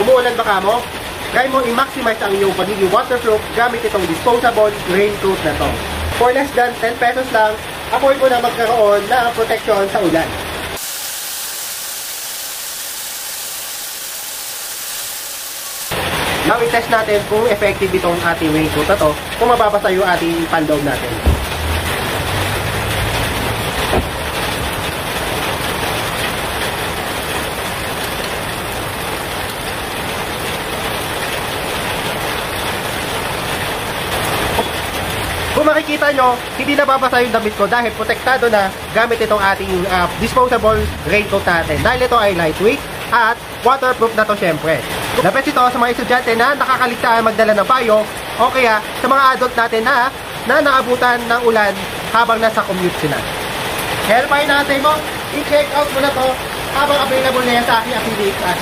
Umuulan ba kamo? Try mo i-maximize ang iyong pagiging waterproof gamit itong disposable raincoat na to. For less than 10 pesos lang, afford mo na magkaroon ng protection sa ulan. Now, i-test natin kung effective itong ating raincoat na to, kung mababasa yung ating panloob natin. Kung makikita nyo, hindi nababasa yung damit ko dahil protektado na gamit itong ating disposable raincoat natin. Dahil ito ay lightweight at waterproof na to syempre. The best ito sa mga estudyante na nakakaligtaan magdala ng payo o kaya sa mga adult natin na naabutan ng ulan habang nasa commute sila. Kaya payo natin mo, i-check out mo na to habang available na yan sa aking affiliate class.